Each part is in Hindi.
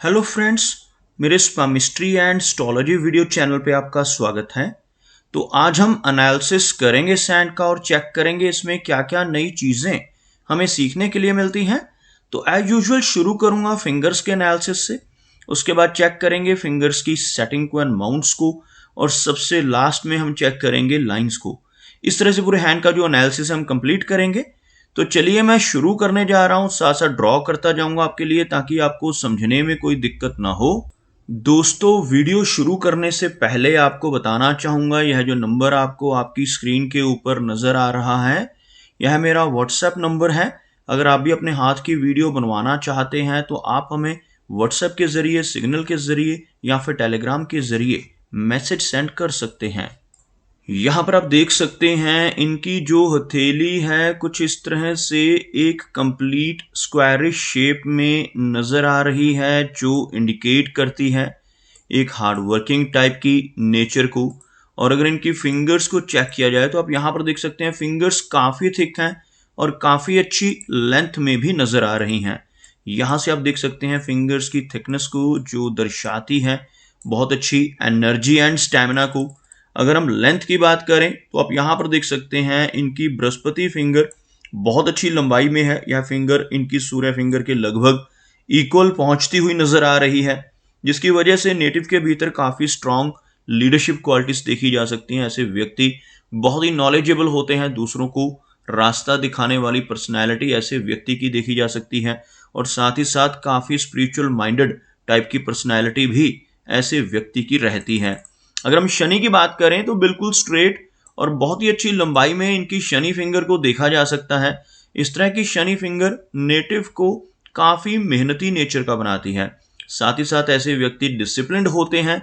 हेलो फ्रेंड्स, मेरे स्पामिस्ट्री एंड एस्ट्रोलॉजी वीडियो चैनल पे आपका स्वागत है। तो आज हम एनालिसिस करेंगे सैंड का और चेक करेंगे इसमें क्या क्या नई चीज़ें हमें सीखने के लिए मिलती हैं। तो एज यूजुअल शुरू करूंगा फिंगर्स के एनालिसिस से, उसके बाद चेक करेंगे फिंगर्स की सेटिंग को एंड माउंट्स को, और सबसे लास्ट में हम चेक करेंगे लाइंस को। इस तरह से पूरे हैंड का जो एनालिसिस हम कंप्लीट करेंगे। तो चलिए मैं शुरू करने जा रहा हूं, साथ साथ ड्रॉ करता जाऊंगा आपके लिए ताकि आपको समझने में कोई दिक्कत ना हो। दोस्तों, वीडियो शुरू करने से पहले आपको बताना चाहूंगा, यह जो नंबर आपको आपकी स्क्रीन के ऊपर नजर आ रहा है, यह मेरा व्हाट्सएप नंबर है। अगर आप भी अपने हाथ की वीडियो बनवाना चाहते हैं तो आप हमें व्हाट्सएप के जरिए, सिग्नल के जरिए या फिर टेलीग्राम के जरिए मैसेज सेंड कर सकते हैं। यहाँ पर आप देख सकते हैं इनकी जो हथेली है कुछ इस तरह से एक कंप्लीट स्क्वायरिश शेप में नजर आ रही है, जो इंडिकेट करती है एक हार्ड वर्किंग टाइप की नेचर को। और अगर इनकी फिंगर्स को चेक किया जाए तो आप यहाँ पर देख सकते हैं फिंगर्स काफ़ी थिक हैं और काफ़ी अच्छी लेंथ में भी नज़र आ रही हैं। यहाँ से आप देख सकते हैं फिंगर्स की थिकनेस को, जो दर्शाती है बहुत अच्छी एनर्जी एंड स्टैमिना को। अगर हम लेंथ की बात करें तो आप यहाँ पर देख सकते हैं इनकी बृहस्पति फिंगर बहुत अच्छी लंबाई में है। यह फिंगर इनकी सूर्य फिंगर के लगभग इक्वल पहुंचती हुई नजर आ रही है, जिसकी वजह से नेटिव के भीतर काफ़ी स्ट्रांग लीडरशिप क्वालिटीज देखी जा सकती हैं। ऐसे व्यक्ति बहुत ही नॉलेजेबल होते हैं, दूसरों को रास्ता दिखाने वाली पर्सनैलिटी ऐसे व्यक्ति की देखी जा सकती है, और साथ ही साथ काफ़ी स्पिरिचुअल माइंडेड टाइप की पर्सनैलिटी भी ऐसे व्यक्ति की रहती है। अगर हम शनि की बात करें तो बिल्कुल स्ट्रेट और बहुत ही अच्छी लंबाई में इनकी शनि फिंगर को देखा जा सकता है। इस तरह की शनि फिंगर नेटिव को काफ़ी मेहनती नेचर का बनाती है। साथ ही साथ ऐसे व्यक्ति डिसिप्लिन्ड होते हैं,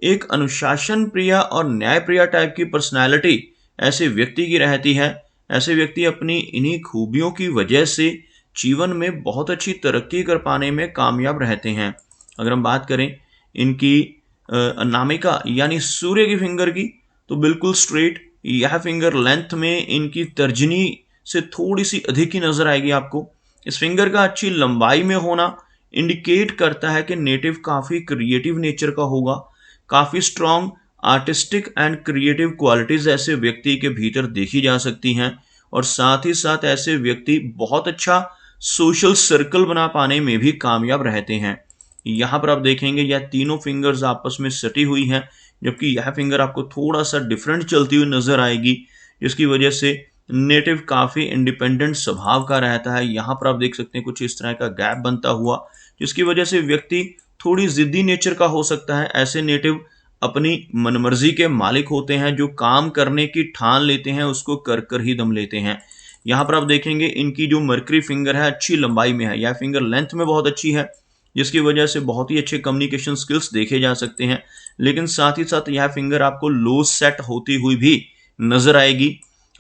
एक अनुशासन प्रिय और न्याय प्रिय टाइप की पर्सनैलिटी ऐसे व्यक्ति की रहती है। ऐसे व्यक्ति अपनी इन्हीं खूबियों की वजह से जीवन में बहुत अच्छी तरक्की कर पाने में कामयाब रहते हैं। अगर हम बात करें इनकी अनामिका यानी सूर्य की फिंगर की, तो बिल्कुल स्ट्रेट। यह फिंगर लेंथ में इनकी तर्जनी से थोड़ी सी अधिक ही नजर आएगी आपको। इस फिंगर का अच्छी लंबाई में होना इंडिकेट करता है कि नेटिव काफ़ी क्रिएटिव नेचर का होगा। काफ़ी strong artistic and creative qualities ऐसे व्यक्ति के भीतर देखी जा सकती हैं, और साथ ही साथ ऐसे व्यक्ति बहुत अच्छा सोशल सर्कल बना पाने में भी कामयाब रहते हैं। यहाँ पर आप देखेंगे यह तीनों फिंगर्स आपस में सटी हुई हैं, जबकि यह फिंगर आपको थोड़ा सा डिफरेंट चलती हुई नजर आएगी, जिसकी वजह से नेटिव काफ़ी इंडिपेंडेंट स्वभाव का रहता है। यहाँ पर आप देख सकते हैं कुछ इस तरह का गैप बनता हुआ, जिसकी वजह से व्यक्ति थोड़ी जिद्दी नेचर का हो सकता है। ऐसे नेटिव अपनी मनमर्जी के मालिक होते हैं, जो काम करने की ठान लेते हैं उसको कर कर ही दम लेते हैं। यहाँ पर आप देखेंगे इनकी जो मर्करी फिंगर है अच्छी लंबाई में है, यह फिंगर लेंथ में बहुत अच्छी है, जिसकी वजह से बहुत ही अच्छे कम्युनिकेशन स्किल्स देखे जा सकते हैं। लेकिन साथ ही साथ यह फिंगर आपको लो सेट होती हुई भी नजर आएगी।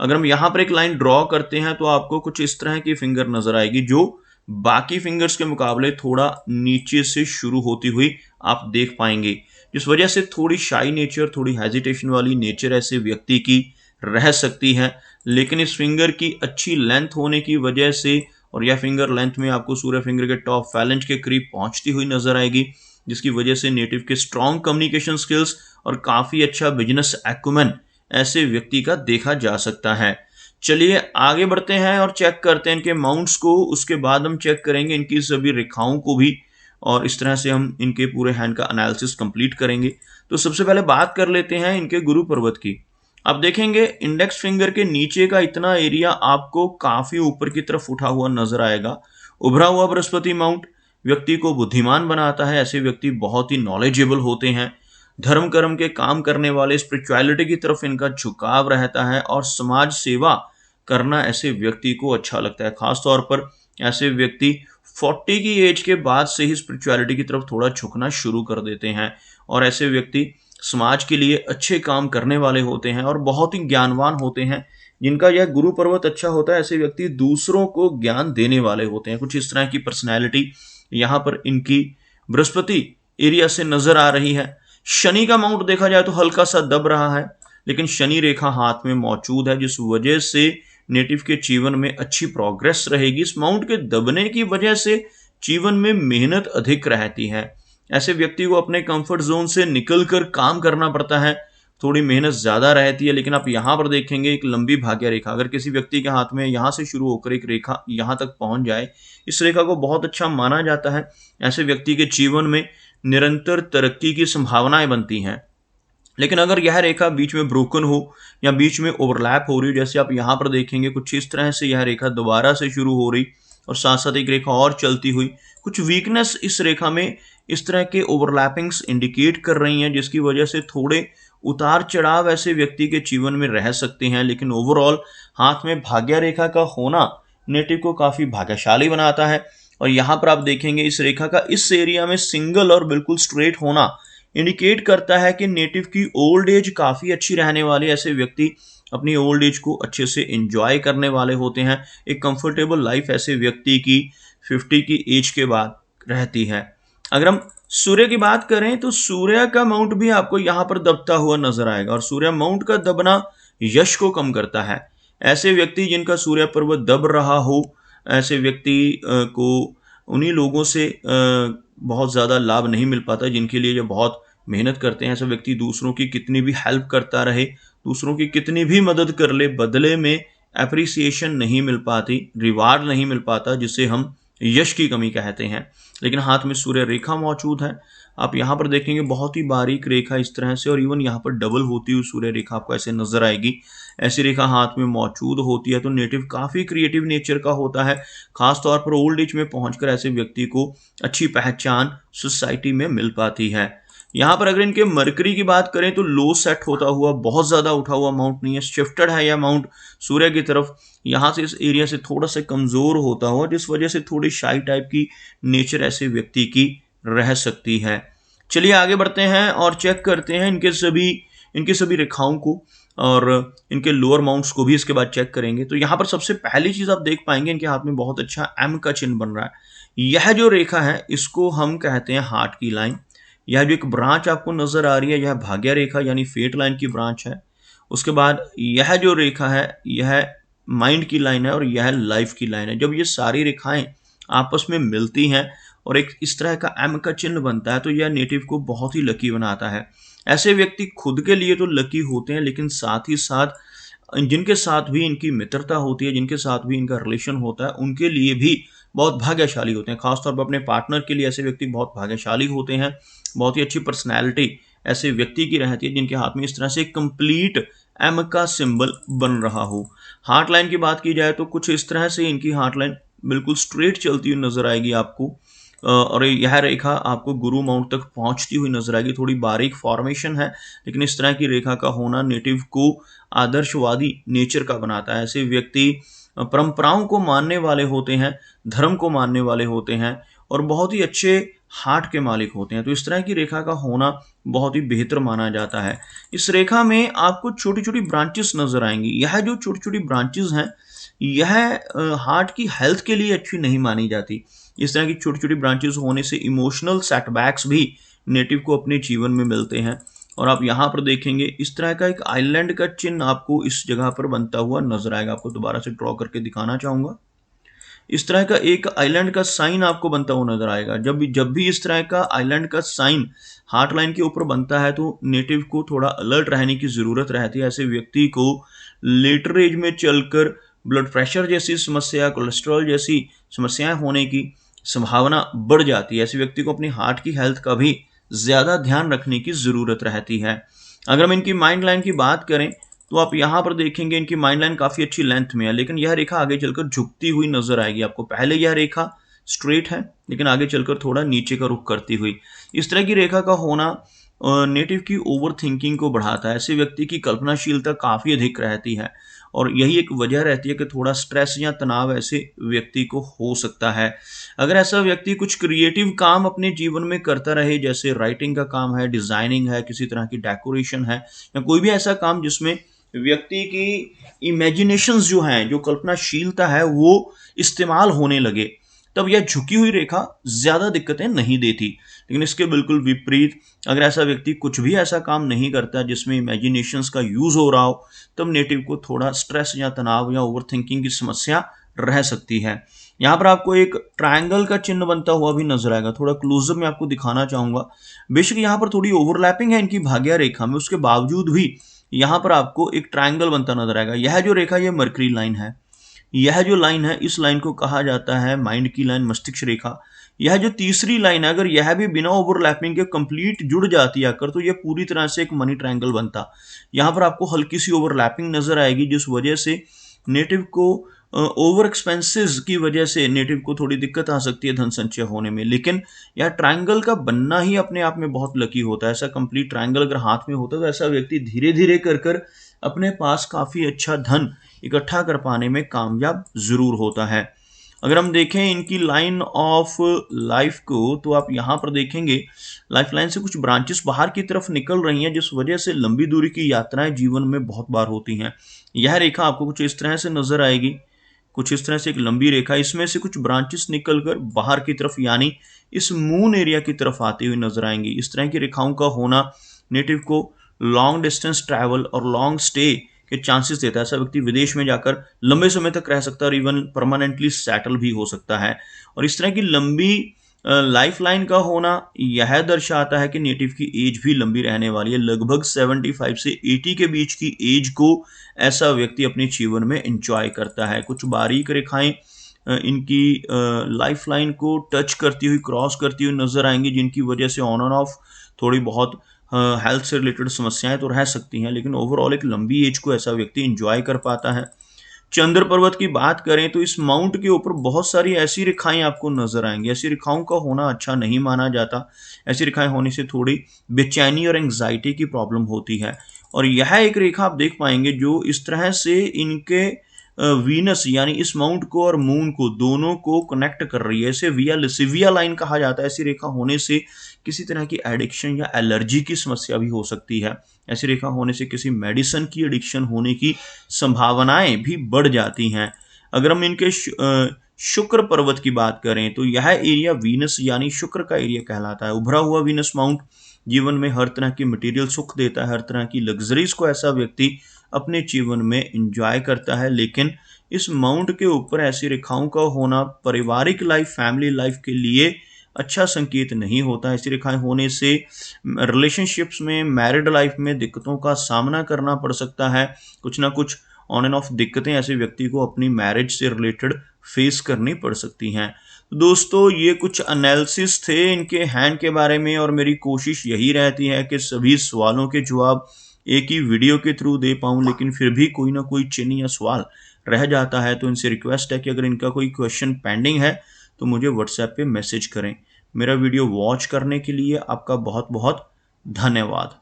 अगर हम यहाँ पर एक लाइन ड्रॉ करते हैं तो आपको कुछ इस तरह की फिंगर नजर आएगी, जो बाकी फिंगर्स के मुकाबले थोड़ा नीचे से शुरू होती हुई आप देख पाएंगे, जिस वजह से थोड़ी शाई नेचर, थोड़ी हेजिटेशन वाली नेचर ऐसे व्यक्ति की रह सकती है। लेकिन इस फिंगर की अच्छी लेंथ होने की वजह से, और यह फिंगर लेंथ में आपको सूर्य फिंगर के टॉप फैलेंज के करीब पहुंचती हुई नजर आएगी, जिसकी वजह से नेटिव के स्ट्रॉन्ग कम्युनिकेशन स्किल्स और काफ़ी अच्छा बिजनेस एक्यूमेन ऐसे व्यक्ति का देखा जा सकता है। चलिए आगे बढ़ते हैं और चेक करते हैं इनके माउंट्स को, उसके बाद हम चेक करेंगे इनकी सभी रेखाओं को भी, और इस तरह से हम इनके पूरे हैंड का एनालिसिस कंप्लीट करेंगे। तो सबसे पहले बात कर लेते हैं इनके गुरु पर्वत की। आप देखेंगे इंडेक्स फिंगर के नीचे का इतना एरिया आपको काफी ऊपर की तरफ उठा हुआ नजर आएगा। उभरा हुआ बृहस्पति माउंट व्यक्ति को बुद्धिमान बनाता है। ऐसे व्यक्ति बहुत ही नॉलेजेबल होते हैं, धर्म कर्म के काम करने वाले, स्पिरिचुअलिटी की तरफ इनका झुकाव रहता है, और समाज सेवा करना ऐसे व्यक्ति को अच्छा लगता है। खासतौर पर ऐसे व्यक्ति 40 की एज के बाद से ही स्पिरिचुअलिटी की तरफ थोड़ा झुकना शुरू कर देते हैं, और ऐसे व्यक्ति समाज के लिए अच्छे काम करने वाले होते हैं और बहुत ही ज्ञानवान होते हैं। जिनका यह गुरु पर्वत अच्छा होता है, ऐसे व्यक्ति दूसरों को ज्ञान देने वाले होते हैं। कुछ इस तरह की पर्सनैलिटी यहाँ पर इनकी बृहस्पति एरिया से नजर आ रही है। शनि का माउंट देखा जाए तो हल्का सा दब रहा है, लेकिन शनि रेखा हाथ में मौजूद है, जिस वजह से नेटिव के जीवन में अच्छी प्रोग्रेस रहेगी। इस माउंट के दबने की वजह से जीवन में मेहनत अधिक रहती है। ऐसे व्यक्ति को अपने कंफर्ट जोन से निकलकर काम करना पड़ता है, थोड़ी मेहनत ज्यादा रहती है। लेकिन आप यहाँ पर देखेंगे एक लंबी भाग्य रेखा, अगर किसी व्यक्ति के हाथ में यहाँ से शुरू होकर एक रेखा यहाँ तक पहुंच जाए, इस रेखा को बहुत अच्छा माना जाता है। ऐसे व्यक्ति के जीवन में निरंतर तरक्की की संभावनाएं बनती हैं। लेकिन अगर यह रेखा बीच में ब्रोकन हो या बीच में ओवरलैप हो रही हो, जैसे आप यहाँ पर देखेंगे कुछ इस तरह से यह रेखा दोबारा से शुरू हो रही और साथ साथ एक रेखा और चलती हुई, कुछ वीकनेस इस रेखा में इस तरह के ओवरलैपिंग्स इंडिकेट कर रही हैं, जिसकी वजह से थोड़े उतार चढ़ाव ऐसे व्यक्ति के जीवन में रह सकते हैं। लेकिन ओवरऑल हाथ में भाग्य रेखा का होना नेटिव को काफी भाग्यशाली बनाता है। और यहाँ पर आप देखेंगे इस रेखा का इस एरिया में सिंगल और बिल्कुल स्ट्रेट होना इंडिकेट करता है कि नेटिव की ओल्ड एज काफी अच्छी रहने वाली है। ऐसे व्यक्ति अपनी ओल्ड एज को अच्छे से एंजॉय करने वाले होते हैं। एक कंफर्टेबल लाइफ ऐसे व्यक्ति की 50 की एज के बाद रहती है। अगर हम सूर्य की बात करें तो सूर्य का माउंट भी आपको यहाँ पर दबता हुआ नजर आएगा, और सूर्य माउंट का दबना यश को कम करता है। ऐसे व्यक्ति जिनका सूर्य पर्वत दब रहा हो, ऐसे व्यक्ति को उन्हीं लोगों से बहुत ज़्यादा लाभ नहीं मिल पाता जिनके लिए जो बहुत मेहनत करते हैं। ऐसा व्यक्ति दूसरों की कितनी भी हेल्प करता रहे, दूसरों की कितनी भी मदद कर ले, बदले में एप्रिसिएशन नहीं मिल पाती, रिवार्ड नहीं मिल पाता, जिसे हम यश की कमी कहते हैं। लेकिन हाथ में सूर्य रेखा मौजूद है, आप यहाँ पर देखेंगे बहुत ही बारीक रेखा इस तरह से, और इवन यहाँ पर डबल होती हुई सूर्य रेखा आपको ऐसे नजर आएगी। ऐसी रेखा हाथ में मौजूद होती है तो नेटिव काफी क्रिएटिव नेचर का होता है। खास तौर पर ओल्ड एज में पहुंचकर ऐसे व्यक्ति को अच्छी पहचान सोसाइटी में मिल पाती है। यहाँ पर अगर इनके मरकरी की बात करें तो लो सेट होता हुआ, बहुत ज्यादा उठा हुआ माउंट नहीं है, शिफ्टेड है यह माउंट सूर्य की तरफ। यहाँ से इस एरिया से थोड़ा सा कमजोर होता हुआ, जिस वजह से थोड़ी शाई टाइप की नेचर ऐसे व्यक्ति की रह सकती है। चलिए आगे बढ़ते हैं और चेक करते हैं इनके सभी रेखाओं को, और इनके लोअर माउंट्स को भी इसके बाद चेक करेंगे। तो यहाँ पर सबसे पहली चीज आप देख पाएंगे इनके हाथ में बहुत अच्छा एम का चिन्ह बन रहा है। यह जो रेखा है इसको हम कहते हैं हार्ट की लाइन। यह जो एक ब्रांच आपको नजर आ रही है यह भाग्य रेखा यानी फेट लाइन की ब्रांच है। उसके बाद यह जो रेखा है यह माइंड की लाइन है और यह लाइफ की लाइन है। जब ये सारी रेखाएं आपस में मिलती हैं और एक इस तरह का एम का चिन्ह बनता है तो यह नेटिव को बहुत ही लकी बनाता है। ऐसे व्यक्ति खुद के लिए तो लकी होते हैं, लेकिन साथ ही साथ जिनके साथ भी इनकी मित्रता होती है, जिनके साथ भी इनका रिलेशन होता है, उनके लिए भी बहुत भाग्यशाली होते हैं। खासतौर पर अपने पार्टनर के लिए ऐसे व्यक्ति बहुत भाग्यशाली होते हैं। बहुत ही अच्छी पर्सनैलिटी ऐसे व्यक्ति की रहती है जिनके हाथ में इस तरह से कंप्लीट एम का सिंबल बन रहा हो। हार्ट लाइन की बात की जाए तो कुछ इस तरह से इनकी हार्ट लाइन बिल्कुल स्ट्रेट चलती हुई नजर आएगी आपको, और यह रेखा आपको गुरु माउंट तक पहुंचती हुई नजर आएगी। थोड़ी बारीक फॉर्मेशन है, लेकिन इस तरह की रेखा का होना नेटिव को आदर्शवादी नेचर का बनाता है। ऐसे व्यक्ति परंपराओं को मानने वाले होते हैं, धर्म को मानने वाले होते हैं और बहुत ही अच्छे हार्ट के मालिक होते हैं। तो इस तरह की रेखा का होना बहुत ही बेहतर माना जाता है। इस रेखा में आपको छोटी छोटी ब्रांचेस नजर आएंगी। यह जो छोटी छोटी ब्रांचेस हैं यह हार्ट की हेल्थ के लिए अच्छी नहीं मानी जाती। इस तरह की छोटी छोटी ब्रांचेस होने से इमोशनल सेटबैक्स भी नेटिव को अपने जीवन में मिलते हैं। और आप यहाँ पर देखेंगे इस तरह का एक आइलैंड का चिन्ह आपको इस जगह पर बनता हुआ नजर आएगा। आपको दोबारा से ड्रॉ करके दिखाना चाहूंगा। इस तरह का एक आइलैंड का साइन आपको बनता हुआ नजर आएगा। जब भी इस तरह का आइलैंड का साइन हार्ट लाइन के ऊपर बनता है तो नेटिव को थोड़ा अलर्ट रहने की जरूरत रहती है। ऐसे व्यक्ति को लेटर एज में चलकर ब्लड प्रेशर जैसी समस्या, कोलेस्ट्रॉल जैसी समस्याएं होने की संभावना बढ़ जाती है। ऐसे व्यक्ति को अपनी हार्ट की हेल्थ का भी ज्यादा ध्यान रखने की जरूरत रहती है। अगर हम इनकी माइंड लाइन की बात करें तो आप यहाँ पर देखेंगे इनकी माइंड लाइन काफी अच्छी लेंथ में है, लेकिन यह रेखा आगे चलकर झुकती हुई नजर आएगी आपको। पहले यह रेखा स्ट्रेट है लेकिन आगे चलकर थोड़ा नीचे का रुख करती हुई। इस तरह की रेखा का होना नेटिव की ओवर थिंकिंग को बढ़ाता है। ऐसे व्यक्ति की कल्पनाशीलता काफी अधिक रहती है और यही एक वजह रहती है कि थोड़ा स्ट्रेस या तनाव ऐसे व्यक्ति को हो सकता है। अगर ऐसा व्यक्ति कुछ क्रिएटिव काम अपने जीवन में करता रहे, जैसे राइटिंग का काम है, डिजाइनिंग है, किसी तरह की डेकोरेशन है, या कोई भी ऐसा काम जिसमें व्यक्ति की इमेजिनेशंस जो हैं, जो कल्पनाशीलता है वो इस्तेमाल होने लगे, तब यह झुकी हुई रेखा ज्यादा दिक्कतें नहीं देती। लेकिन इसके बिल्कुल विपरीत अगर ऐसा व्यक्ति कुछ भी ऐसा काम नहीं करता जिसमें इमेजिनेशंस का यूज हो रहा हो, तब नेटिव को थोड़ा स्ट्रेस या तनाव या ओवर थिंकिंग की समस्या रह सकती है। यहाँ पर आपको एक ट्रायंगल का चिन्ह बनता हुआ भी नजर आएगा। थोड़ा क्लोजअप में आपको दिखाना चाहूंगा। बेशक यहाँ पर थोड़ी ओवरलैपिंग है इनकी भाग्य रेखा में, उसके बावजूद भी यहाँ पर आपको एक ट्रायंगल बनता नजर आएगा। यह जो रेखा, ये मरकरी लाइन है। यह जो लाइन है, इस लाइन को कहा जाता है माइंड की लाइन, मस्तिष्क रेखा। यह जो तीसरी लाइन है, अगर यह भी बिना ओवरलैपिंग के कंप्लीट जुड़ जाती आकर, तो यह पूरी तरह से एक मनी ट्रायंगल बनता। यहाँ पर आपको हल्की सी ओवरलैपिंग नजर आएगी, जिस वजह से नेटिव को ओवर एक्सपेंसेस की वजह से नेटिव को थोड़ी दिक्कत आ सकती है धन संचय होने में। लेकिन यह ट्रायंगल का बनना ही अपने आप में बहुत लकी होता है। ऐसा कंप्लीट ट्रायंगल अगर हाथ में होता है तो ऐसा व्यक्ति धीरे धीरे कर कर अपने पास काफी अच्छा धन इकट्ठा कर पाने में कामयाब जरूर होता है। अगर हम देखें इनकी लाइन ऑफ लाइफ को, तो आप यहाँ पर देखेंगे लाइफ लाइन से कुछ ब्रांचेस बाहर की तरफ निकल रही हैं, जिस वजह से लंबी दूरी की यात्राएं जीवन में बहुत बार होती हैं। यह रेखा आपको कुछ इस तरह से नजर आएगी, कुछ इस तरह से एक लंबी रेखा, इसमें से कुछ ब्रांचेस निकलकर बाहर की तरफ यानी इस मून एरिया की तरफ आती हुई नजर आएंगी। इस तरह की रेखाओं का होना नेटिव को लॉन्ग डिस्टेंस ट्रैवल और लॉन्ग स्टे के चांसेस देता है। ऐसा व्यक्ति विदेश में जाकर लंबे समय तक रह सकता है और इवन परमानेंटली सेटल भी हो सकता है। और इस तरह की लंबी लाइफ लाइन का होना यह दर्शाता है कि नेटिव की एज भी लंबी रहने वाली है। लगभग 75 से 80 के बीच की एज को ऐसा व्यक्ति अपने जीवन में एंजॉय करता है। कुछ बारीक रेखाएं इनकी लाइफ लाइन को टच करती हुई, क्रॉस करती हुई नजर आएंगी, जिनकी वजह से ऑन एंड ऑफ थोड़ी बहुत हेल्थ से रिलेटेड समस्याएं तो रह सकती हैं, लेकिन ओवरऑल एक लंबी एज को ऐसा व्यक्ति एंजॉय कर पाता है। चंद्र पर्वत की बात करें तो इस माउंट के ऊपर बहुत सारी ऐसी रेखाएं आपको नजर आएंगी। ऐसी रेखाओं का होना अच्छा नहीं माना जाता। ऐसी रेखाएं होने से थोड़ी बेचैनी और एंग्जाइटी की प्रॉब्लम होती है। और यह एक रेखा आप देख पाएंगे जो इस तरह से इनके वीनस यानी इस माउंट को और मून को, दोनों को कनेक्ट कर रही है। इसे विया लिसिविया लाइन कहा जाता है। ऐसी रेखा होने से किसी तरह की एडिक्शन या एलर्जी की समस्या भी हो सकती है। ऐसी रेखा होने से किसी मेडिसिन की एडिक्शन होने की संभावनाएं भी बढ़ जाती हैं। अगर हम इनके शुक्र पर्वत की बात करें तो यह एरिया वीनस यानी शुक्र का एरिया कहलाता है। उभरा हुआ वीनस माउंट जीवन में हर तरह की मटेरियल सुख देता है, हर तरह की लग्जरीज को ऐसा व्यक्ति अपने जीवन में एंजॉय करता है। लेकिन इस माउंट के ऊपर ऐसी रेखाओं का होना पारिवारिक लाइफ, फैमिली लाइफ के लिए अच्छा संकेत नहीं होता। ऐसी रेखाएं होने से रिलेशनशिप्स में, मैरिड लाइफ में दिक्कतों का सामना करना पड़ सकता है। कुछ ना कुछ ऑन एंड ऑफ दिक्कतें ऐसे व्यक्ति को अपनी मैरिज से रिलेटेड फेस करनी पड़ सकती हैं। दोस्तों, ये कुछ एनालिसिस थे इनके हैंड के बारे में, और मेरी कोशिश यही रहती है कि सभी सवालों के जवाब एक ही वीडियो के थ्रू दे पाऊं, लेकिन फिर भी कोई ना कोई चिन्ह या सवाल रह जाता है। तो इनसे रिक्वेस्ट है कि अगर इनका कोई क्वेश्चन पेंडिंग है तो मुझे व्हाट्सएप पे मैसेज करें। मेरा वीडियो वॉच करने के लिए आपका बहुत बहुत धन्यवाद।